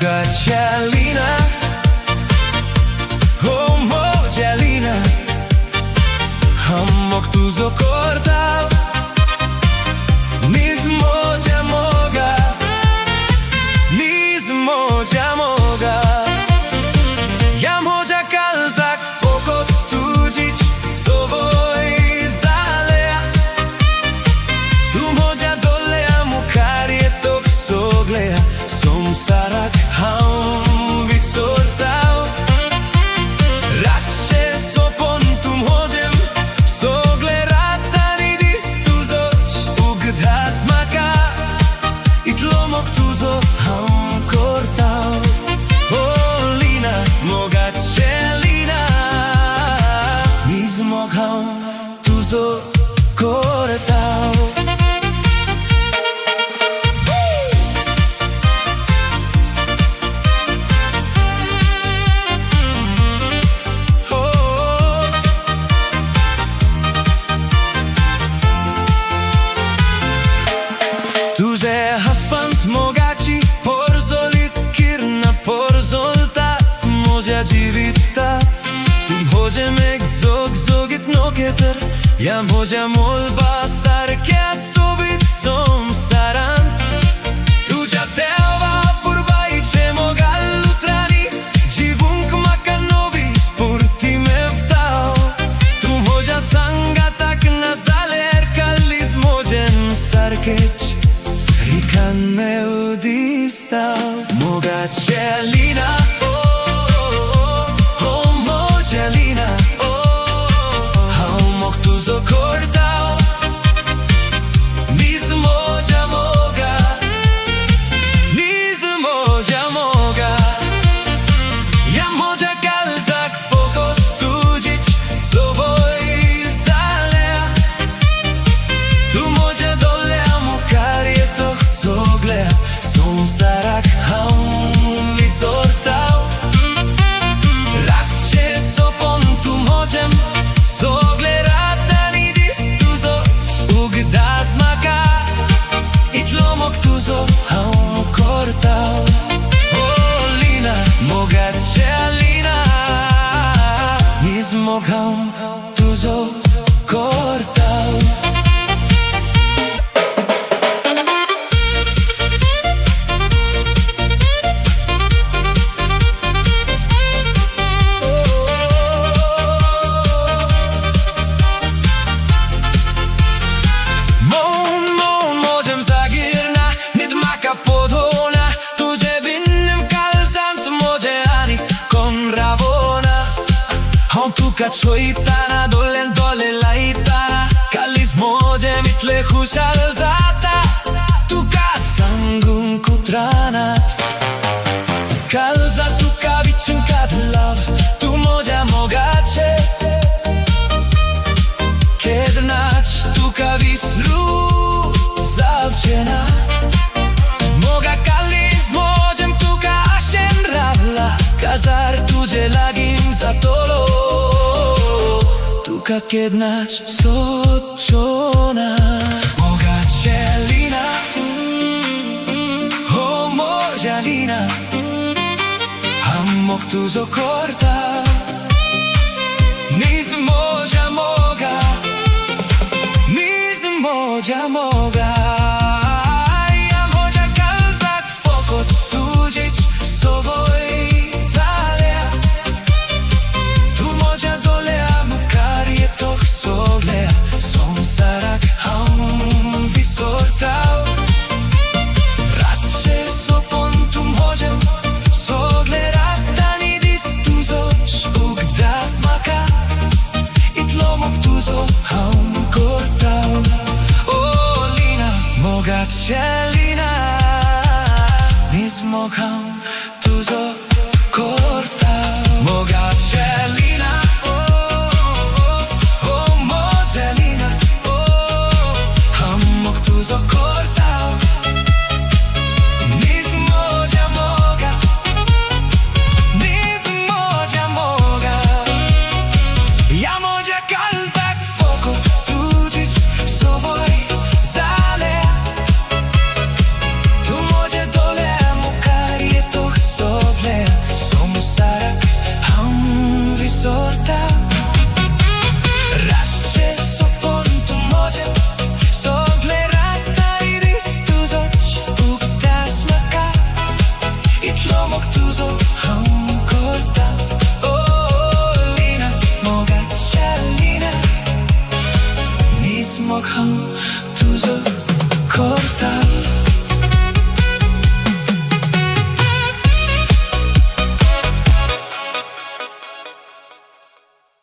moja lina, oh moja lina, amok tu zokorta, niz moja moga, niz moja moga. Ja moja kalzak fokot tudzić sovoj zalea, tu moja dolea mukarje tok soglea, som sarak ham visortao. Rače sopon tu mojem sogle ratani distuzoć, ugda smaka i tlomok tuzo ham kortao. Oh lina, moga lina, niz mog ham tuzo kortao. Tuže haspant mogaci porzolit kirna porzoltat moja jivitat tim hojem ek zog zogit noketer ja moja molba sarke subit som sarant tuja telva purbaice mogal lutrani jivunk makanovi spurti mevtao tu moja sanga tak nazaler kalis mojen sarkech rikan meu distau moga lina, oh moja lina, amok tu zokortao, niz moja moga, niz moja moga. Ja moja kalzak fokot tudzić sovoj zalea, tu moja dolea mukarje tok soglea, som sarak ham visortao. Rače sopon tu mojem sogle ratani distuzoć, ugda smaka i tlomok tuzo ham kortao. Oh lina, moga lina, niz mog ham tuzo kortao. Podona, tuđe vinnem kalzant mođe ani kon ravona. On tuka čojitana, dole laitana, kalis mođe mitle hušal zata, tuka sangun kutranat. Kalza tuka vičen kad lav, tu mođa mogače, kednać tuka visru zavčena. Moga kalis mojem tuka ashen ravla, kazar tuđe lagim za tolo, tuka kednać sočona. Moga lina, oh moja lina, amok tu zokorta, niz moja moga, niz moja moga. Sovoj zalea, tu moja dolea mukarje tok soglea, som sarak ham visortao. Rače sopon tu mojem sogle ratani distuzoć, ugda smaka i tlomok tuzo ham kortao. Oh lina, moga lina, niz mog ham tuzo kortao. Moga lina, oh moja lina, amok tuzo kortao, niz moja moga, niz moja moga. Ja moja kalzak fokot tudzić sovoj zalea, tu moja dolea mukarje tok kocham.